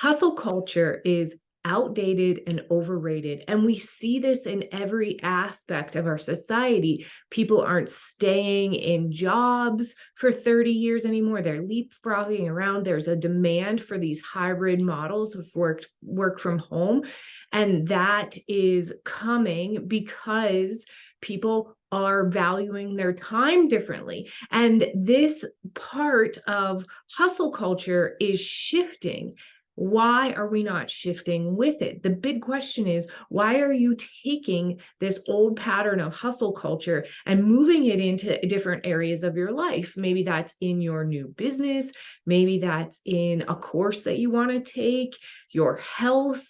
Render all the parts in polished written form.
Hustle culture is outdated and overrated. And we see this in every aspect of our society. People aren't staying in jobs for 30 years anymore. They're leapfrogging around. There's a demand for these hybrid models of work from home. And that is coming because people are valuing their time differently. And this part of hustle culture is shifting. Why are we not shifting with it? The big question is, why are you taking this old pattern of hustle culture and moving it into different areas of your life? Maybe that's in your new business. Maybe that's in a course that you want to take, your health.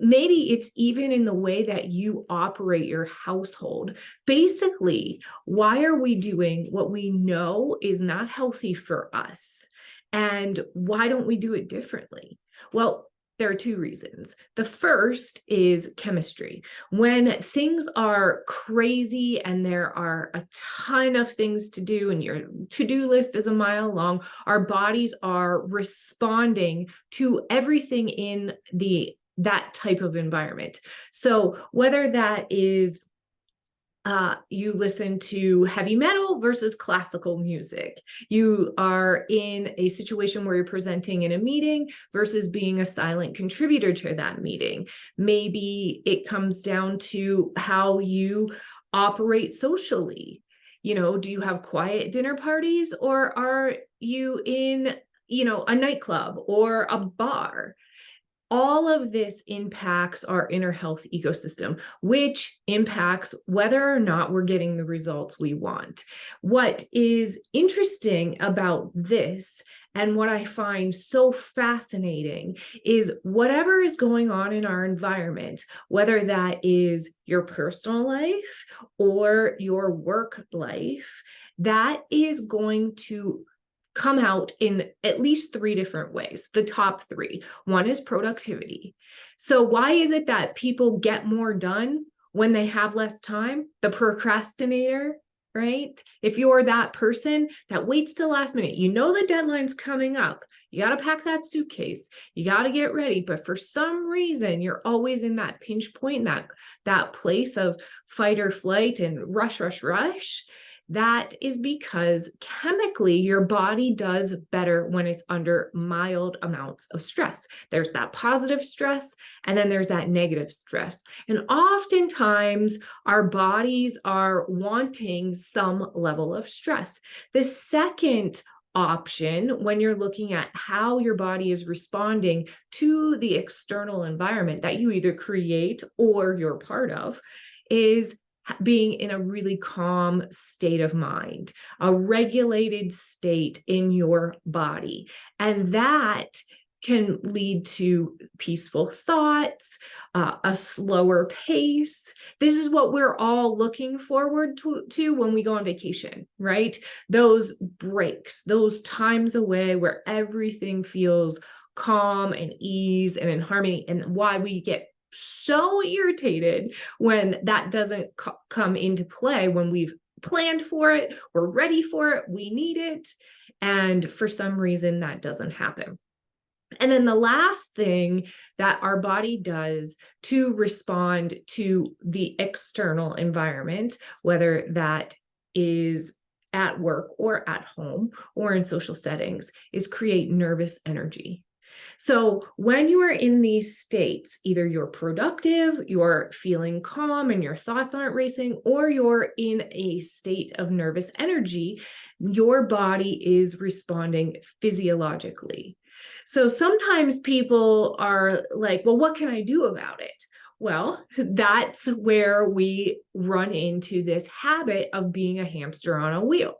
Maybe it's even in the way that you operate your household. Basically, why are we doing what we know is not healthy for us? And why don't we do it differently? Well, there are two reasons. The first is chemistry. When things are crazy and there are a ton of things to do and your to-do list is a mile long, our bodies are responding to everything in that type of environment. So whether that is you listen to heavy metal versus classical music. You are in a situation where you're presenting in a meeting versus being a silent contributor to that meeting. Maybe it comes down to how you operate socially. Do you have quiet dinner parties, or are you in, a nightclub or a bar? All of this impacts our inner health ecosystem, which impacts whether or not we're getting the results we want. What is interesting about this, and what I find so fascinating, is whatever is going on in our environment, whether that is your personal life or your work life, that is going to come out in at least three different ways. The top three. One is productivity. So why is it that people get more done when they have less time? The procrastinator, right? If you're that person that waits till last minute, the deadline's coming up. You got to pack that suitcase. You got to get ready. But for some reason, you're always in that pinch point, that place of fight or flight and rush. That is because chemically, your body does better when it's under mild amounts of stress. There's that positive stress, and then there's that negative stress. And oftentimes, our bodies are wanting some level of stress. The second option, when you're looking at how your body is responding to the external environment that you either create or you're part of, is being in a really calm state of mind, a regulated state in your body. And that can lead to peaceful thoughts, a slower pace. This is what we're all looking forward to when we go on vacation, right? Those breaks, those times away where everything feels calm and ease and in harmony, and why we get so irritated when that doesn't come into play, when we've planned for it, we're ready for it, we need it, and for some reason that doesn't happen. And then the last thing that our body does to respond to the external environment, whether that is at work or at home or in social settings, is create nervous energy. So when you are in these states, either you're productive, you're feeling calm and your thoughts aren't racing, or you're in a state of nervous energy, your body is responding physiologically. So sometimes people are like, well, what can I do about it? Well, that's where we run into this habit of being a hamster on a wheel.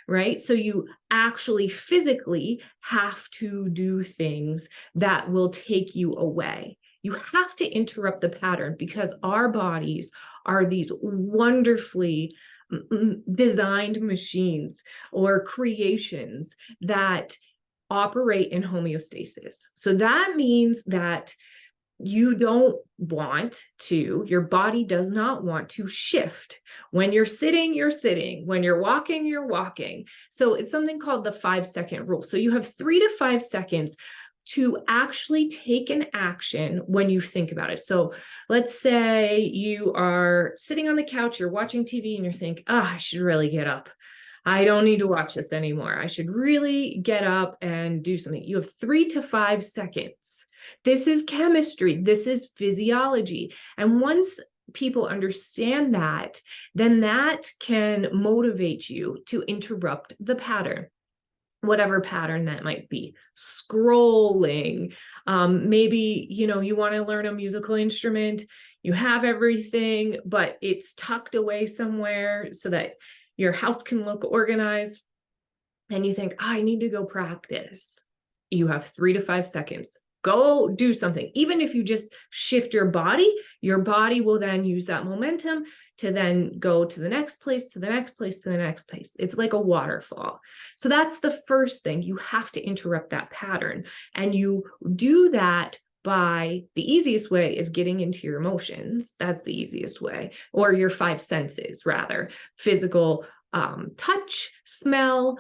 Right? So you actually physically have to do things that will take you away. You have to interrupt the pattern, because our bodies are these wonderfully designed machines or creations that operate in homeostasis. So that means that you don't want to, your body does not want to shift. When you're sitting, you're sitting. When you're walking, you're walking. So it's something called the 5-second rule. So you have 3 to 5 seconds to actually take an action when you think about it. So let's say you are sitting on the couch, you're watching TV, and you think, oh, I should really get up. I don't need to watch this anymore. I should really get up and do something. You have 3 to 5 seconds. This is chemistry. This is physiology. And once people understand that, then that can motivate you to interrupt the pattern, whatever pattern that might be. Scrolling, maybe, you want to learn a musical instrument, you have everything, but it's tucked away somewhere so that your house can look organized, and you think, I need to go practice. You have 3 to 5 seconds. Go do something. Even if you just shift your body will then use that momentum to then go to the next place, to the next place, to the next place. It's like a waterfall. So that's the first thing. You have to interrupt that pattern. And you do that by, the easiest way is getting into your emotions. That's the easiest way, or your 5 senses rather: physical, touch, smell,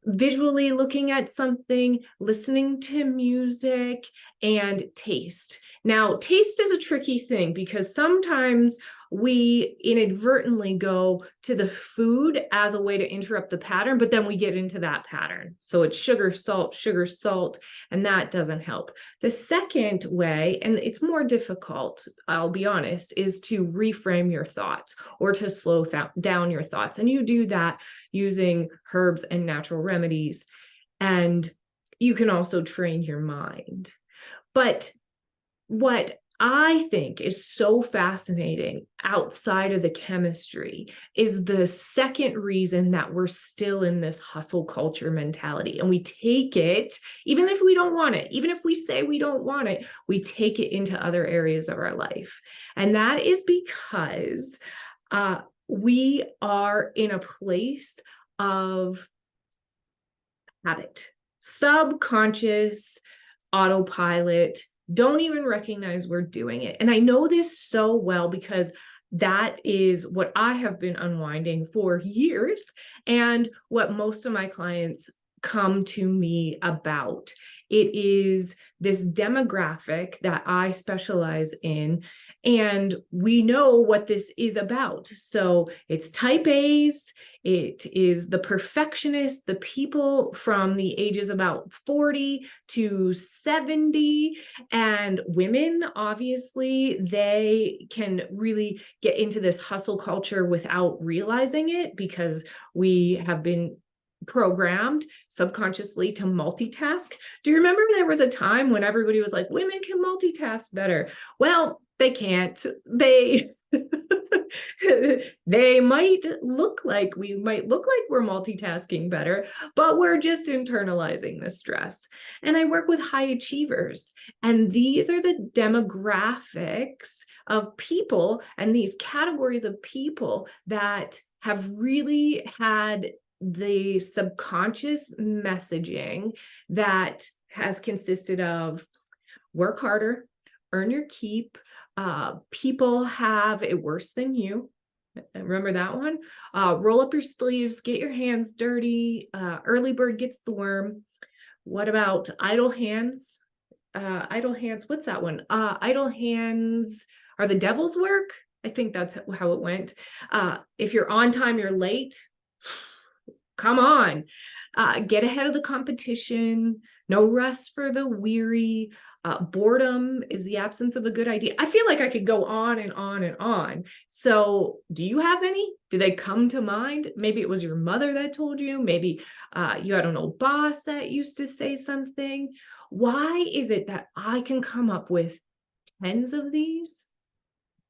visually looking at something, listening to music, and taste. Now, taste is a tricky thing because sometimes we inadvertently go to the food as a way to interrupt the pattern, but then we get into that pattern. So it's sugar, salt, and that doesn't help. The second way, and it's more difficult, I'll be honest, is to reframe your thoughts or to slow down your thoughts. And you do that using herbs and natural remedies. And you can also train your mind. But what I think is so fascinating outside of the chemistry is the second reason that we're still in this hustle culture mentality. And we take it, even if we don't want it, even if we say we don't want it, we take it into other areas of our life. And that is because we are in a place of habit, subconscious autopilot, don't even recognize we're doing it. And I know this so well because that is what I have been unwinding for years, and what most of my clients come to me about. It is this demographic that I specialize in, and we know what this is about. So it's type A's, it is the perfectionists, the people from the ages about 40 to 70, and women, obviously, they can really get into this hustle culture without realizing it because we have been programmed subconsciously to multitask. Do you remember there was a time when everybody was like, women can multitask better? Well, they can't. They might look like we're multitasking better, but we're just internalizing the stress. And I work with high achievers, and these are the demographics of people and these categories of people that have really had the subconscious messaging that has consisted of work harder, earn your keep, people have it worse than you. Remember that one? Roll up your sleeves, get your hands dirty, early bird gets the worm. What about idle hands? What's that one? Idle hands are the devil's work. I think that's how it went. If you're on time, you're late. Come on, get ahead of the competition. No rest for the weary. Boredom is the absence of a good idea. I feel like I could go on and on and on. So do you have any? Do they come to mind? Maybe it was your mother that told you. Maybe you had an old boss that used to say something. Why is it that I can come up with tens of these?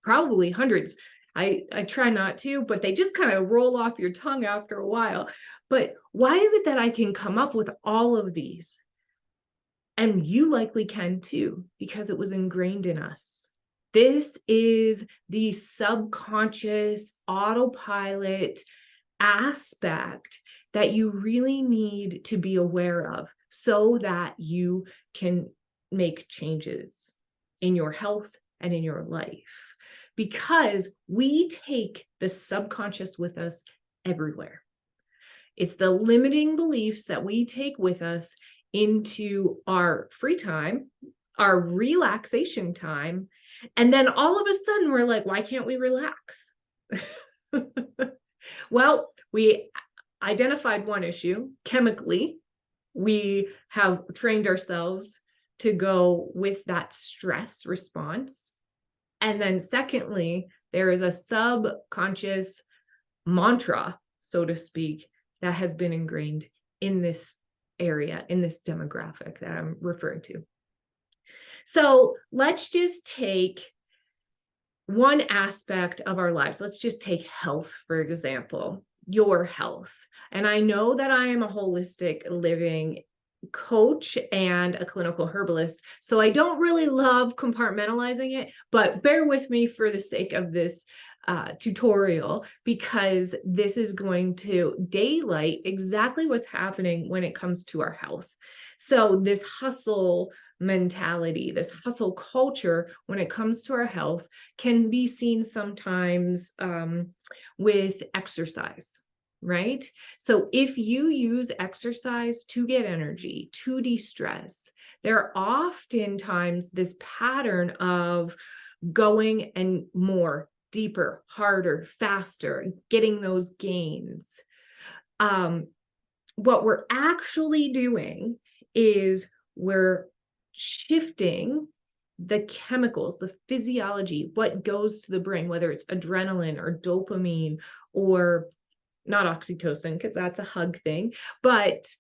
Probably hundreds. I try not to, but they just kind of roll off your tongue after a while. But why is it that I can come up with all of these? And you likely can too, because it was ingrained in us. This is the subconscious autopilot aspect that you really need to be aware of so that you can make changes in your health and in your life. Because we take the subconscious with us everywhere. It's the limiting beliefs that we take with us into our free time, our relaxation time. And then all of a sudden we're like, why can't we relax? Well, we identified one issue chemically. We have trained ourselves to go with that stress response. And then secondly, there is a subconscious mantra, so to speak, that has been ingrained in this area, in this demographic that I'm referring to. So let's just take one aspect of our lives. Let's just take health, for example, your health. And I know that I am a holistic living coach and a clinical herbalist, so I don't really love compartmentalizing it, but bear with me for the sake of this tutorial, because this is going to daylight exactly what's happening when it comes to our health. So this hustle mentality, this hustle culture, when it comes to our health, can be seen sometimes with exercise, right? So if you use exercise to get energy, to de-stress, there are oftentimes this pattern of going and more, deeper, harder, faster, getting those gains. What we're actually doing is we're shifting the chemicals, the physiology, what goes to the brain, whether it's adrenaline or dopamine or not oxytocin, because that's a hug thing, but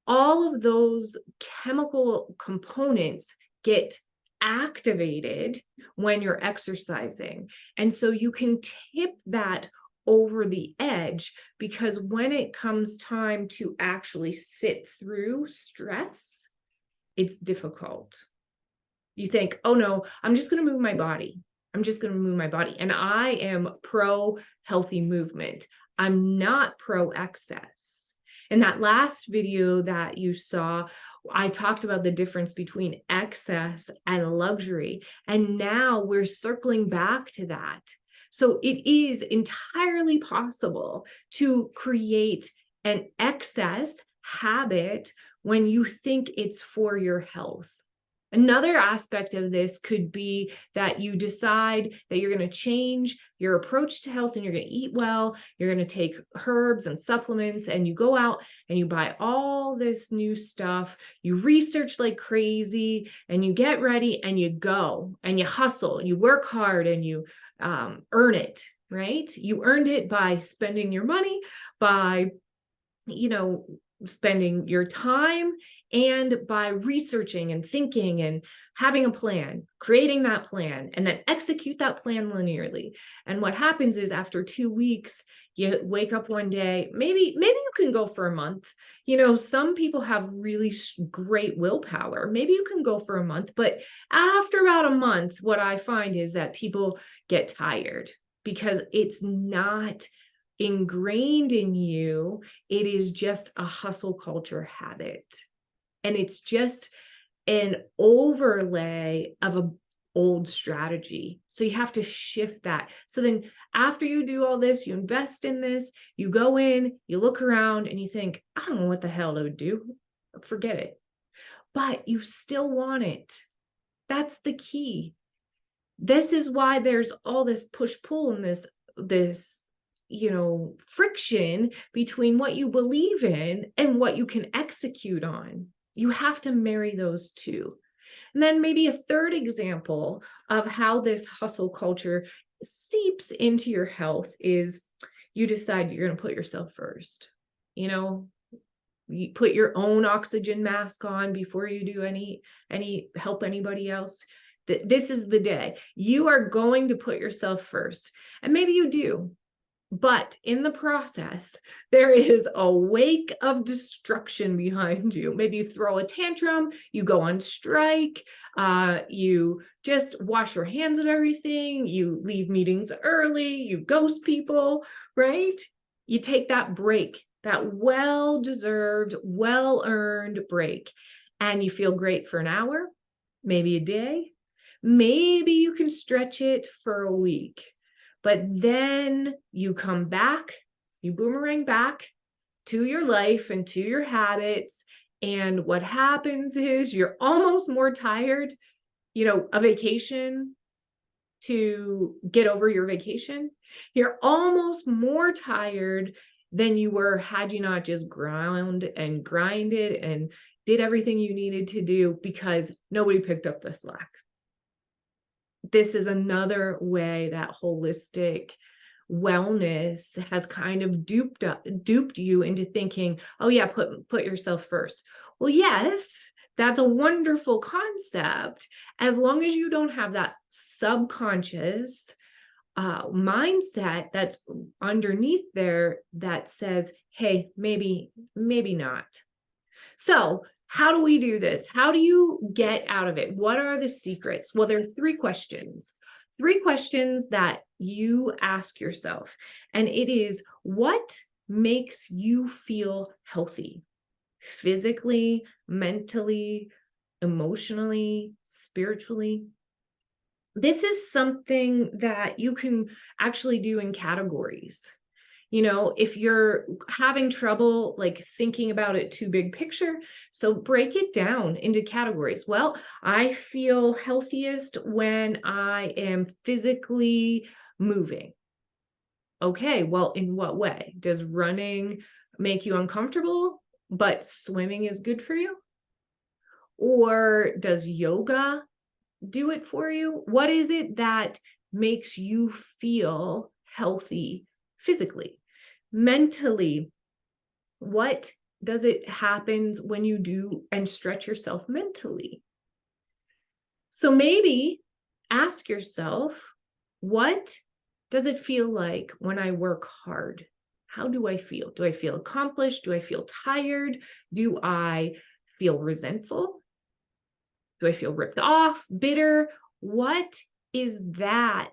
all of those chemical components get activated when you're exercising. And so you can tip that over the edge, because when it comes time to actually sit through stress, it's difficult. You think, oh no, I'm just going to move my body. I'm just going to move my body. And I am pro healthy movement. I'm not pro excess. In that last video that you saw, I talked about the difference between excess and luxury. And now we're circling back to that. So it is entirely possible to create an excess habit when you think it's for your health. Another aspect of this could be that you decide that you're going to change your approach to health and you're going to eat well, you're going to take herbs and supplements, and you go out and you buy all this new stuff, you research like crazy, and you get ready and you go and you hustle, you work hard, and you earn it, right? You earned it by spending your money, by, spending your time, and by researching and thinking and having a plan, creating that plan, and then execute that plan linearly. And what happens is after 2 weeks, you wake up one day, maybe you can go for a month. Some people have really great willpower. Maybe you can go for a month, but after about a month, what I find is that people get tired because it's not ingrained in you. It is just a hustle culture habit. And it's just an overlay of an old strategy. So you have to shift that. So then after you do all this, you invest in this, you go in, you look around and you think, I don't know what the hell I would do. Forget it. But you still want it. That's the key. This is why there's all this push-pull and this friction between what you believe in and what you can execute on. You have to marry those two. And then maybe a third example of how this hustle culture seeps into your health is you decide you're going to put yourself first. You put your own oxygen mask on before you do any help anybody else. This is the day. You are going to put yourself first. And maybe you do. But in the process, there is a wake of destruction behind you. Maybe you throw a tantrum, you go on strike, you just wash your hands of everything, you leave meetings early, you ghost people, right? You take that break, that well-deserved, well-earned break, and you feel great for an hour, maybe a day. Maybe you can stretch it for a week. But then you come back, you boomerang back to your life and to your habits, And what happens is you're almost more tired, a vacation to get over your vacation. You're almost more tired than you were had you not just ground and grinded and did everything you needed to do because nobody picked up the slack. This is another way that holistic wellness has kind of duped you into thinking, oh yeah, put yourself first. Well, yes, that's a wonderful concept, as long as you don't have that subconscious mindset that's underneath there that says, hey, maybe not. So how do we do this? How do you get out of it? What are the secrets? Well, there are three questions that you ask yourself. And it is, what makes you feel healthy? Physically, mentally, emotionally, spiritually. This is something that you can actually do in categories. If you're having trouble like thinking about it too big picture, so break it down into categories. Well, I feel healthiest when I am physically moving. Okay, well, in what way? Does running make you uncomfortable, but swimming is good for you? Or does yoga do it for you? What is it that makes you feel healthy physically? Mentally, what does it happens when you do and stretch yourself mentally? So maybe ask yourself, what does it feel like when I work hard? How do I feel? Do I feel accomplished? Do I feel tired? Do I feel resentful? Do I feel ripped off, bitter? What is that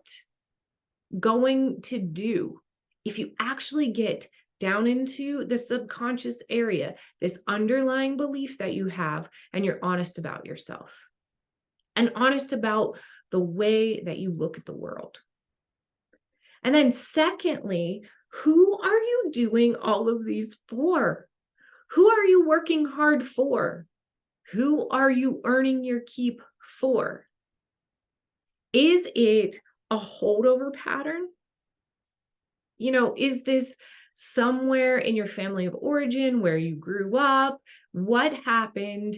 going to do? If you actually get down into the subconscious area, this underlying belief that you have, and you're honest about yourself and honest about the way that you look at the world. And then secondly, who are you doing all of these for? Who are you working hard for? Who are you earning your keep for? Is it a holdover pattern? Is this somewhere in your family of origin where you grew up? What happened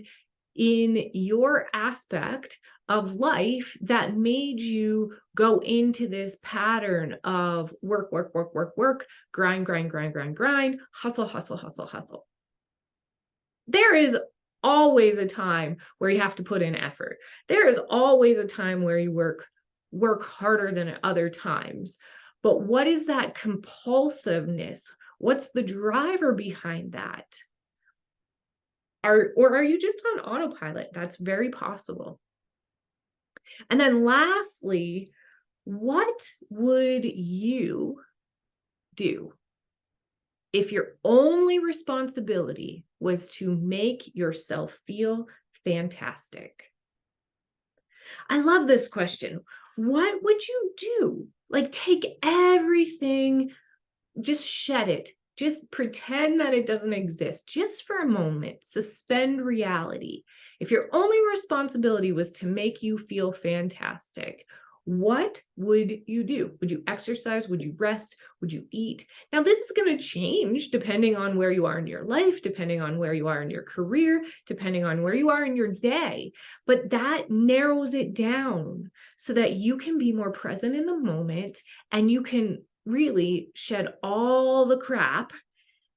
in your aspect of life that made you go into this pattern of work, grind, hustle. There is always a time where you have to put in effort. There is always a time where you work harder than at other times. But what is that compulsiveness? What's the driver behind that? Or are you just on autopilot? That's very possible. And then lastly, what would you do if your only responsibility was to make yourself feel fantastic? I love this question. What would you do? Like, take everything, just shed it. Just pretend that it doesn't exist just for a moment. Suspend reality. If your only responsibility was to make you feel fantastic, what would you do? Would you exercise? Would you rest? Would you eat? Now, this is going to change depending on where you are in your life, depending on where you are in your career, depending on where you are in your day. But that narrows it down so that you can be more present in the moment and you can really shed all the crap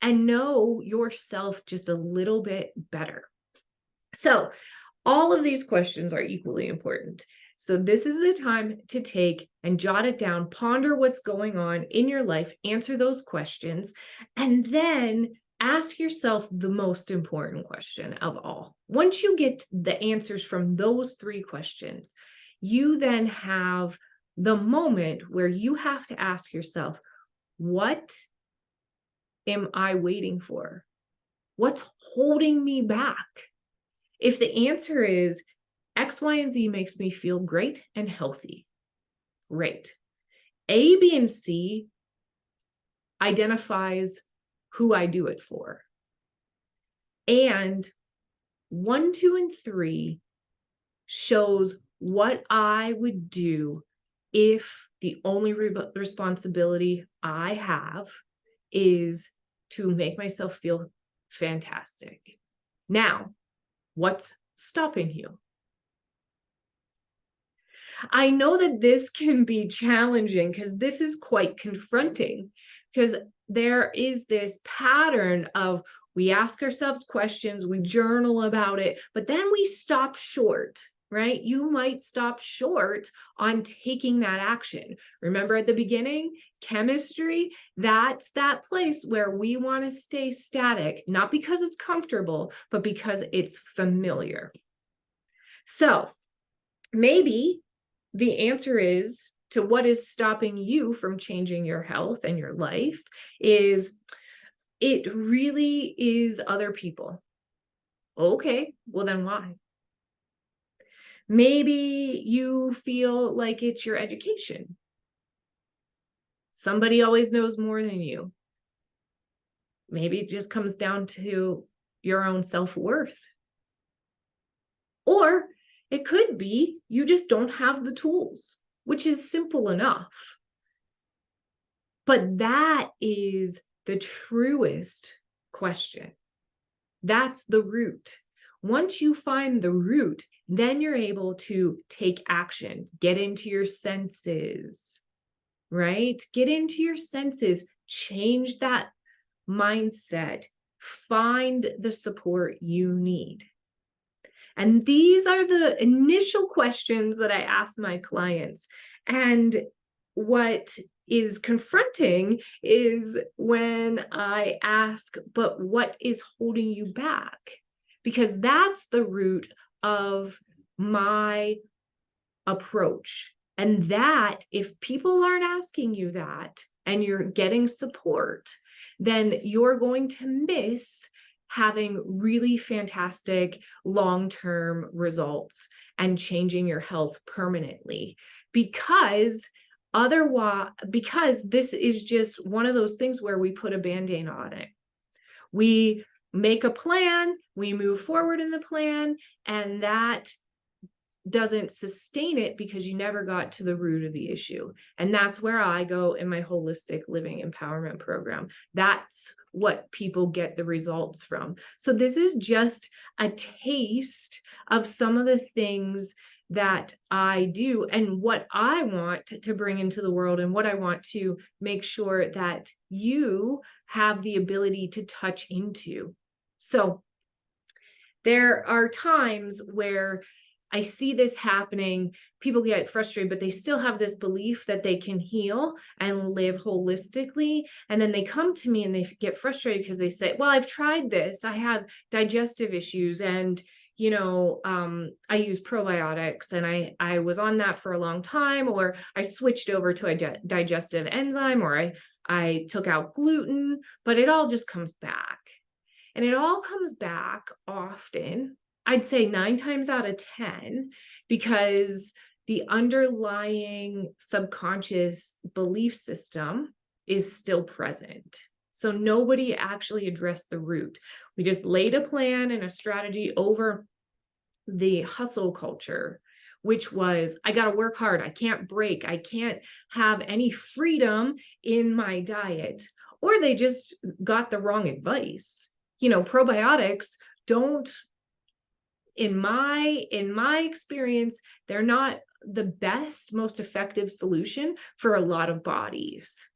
and know yourself just a little bit better. So all of these questions are equally important. So this is the time to take and jot it down, ponder what's going on in your life, answer those questions, and then ask yourself the most important question of all. Once you get the answers from those three questions, you then have the moment where you have to ask yourself, what am I waiting for? What's holding me back? If the answer is X, Y, and Z makes me feel great and healthy, great. A, B, and C identifies who I do it for. And 1, 2, and 3 shows what I would do if the only responsibility I have is to make myself feel fantastic. Now, what's stopping you? I know that this can be challenging because this is quite confronting, because there is this pattern of we ask ourselves questions, we journal about it, but then we stop short, right? You might stop short on taking that action. Remember at the beginning, chemistry, that's that place where we want to stay static, not because it's comfortable, but because it's familiar. So maybe the answer is to what is stopping you from changing your health and your life is it really is other people. Okay, well then why? Maybe you feel like it's your education. Somebody always knows more than you. Maybe it just comes down to your own self-worth. Or it could be you just don't have the tools, which is simple enough. But that is the truest question. That's the root. Once you find the root, then you're able to take action, get into your senses, right? Get into your senses, change that mindset, find the support you need. And these are the initial questions that I ask my clients. And what is confronting is when I ask, but what is holding you back? Because that's the root of my approach. And that if people aren't asking you that and you're getting support, then you're going to miss having really fantastic long-term results and changing your health permanently. Because this is just one of those things where we put a band-aid on it. We make a plan, we move forward in the plan, and that doesn't sustain it because you never got to the root of the issue. And that's where I go in my holistic living empowerment program. That's what people get the results from. So this is just a taste of some of the things that I do and what I want to bring into the world and what I want to make sure that you have the ability to touch into. So there are times where I see this happening, people get frustrated, but they still have this belief that they can heal and live holistically. And then they come to me and they get frustrated because they say, well, I've tried this. I have digestive issues and, I use probiotics and I was on that for a long time, or I switched over to a digestive enzyme, or I took out gluten, but it all just comes back. And it all comes back often, I'd say 9 times out of 10, because the underlying subconscious belief system is still present. So nobody actually addressed the root. We just laid a plan and a strategy over the hustle culture, which was, I got to work hard. I can't break. I can't have any freedom in my diet. Or they just got the wrong advice. Probiotics don't, in my experience, they're not the best, most effective solution for a lot of bodies.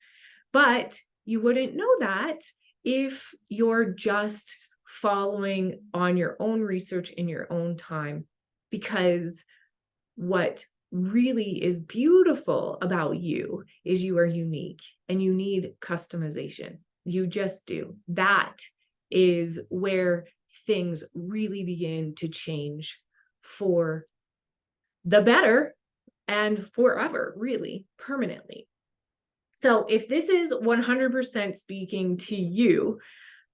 But you wouldn't know that if you're just following on your own research in your own time, because what really is beautiful about you is you are unique and you need customization. You just do. That is where things really begin to change for the better and forever, really, permanently. So if this is 100% speaking to you,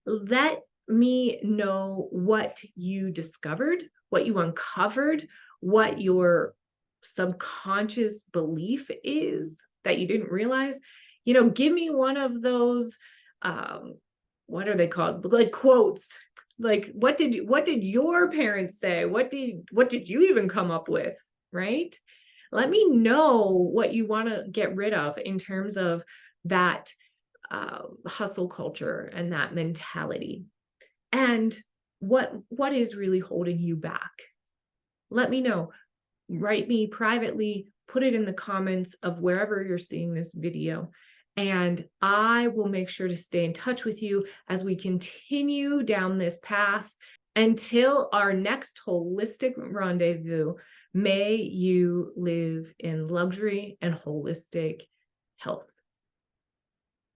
let me know what you discovered, what you uncovered, what your subconscious belief is that you didn't realize. Give me one of those, what are they called? Like quotes. Like, what did your parents say? What did you even come up with, right? Let me know what you want to get rid of in terms of that hustle culture and that mentality. And what is really holding you back? Let me know. Write me privately, put it in the comments of wherever you're seeing this video. And I will make sure to stay in touch with you as we continue down this path until our next holistic rendezvous. May you live in luxury and holistic health.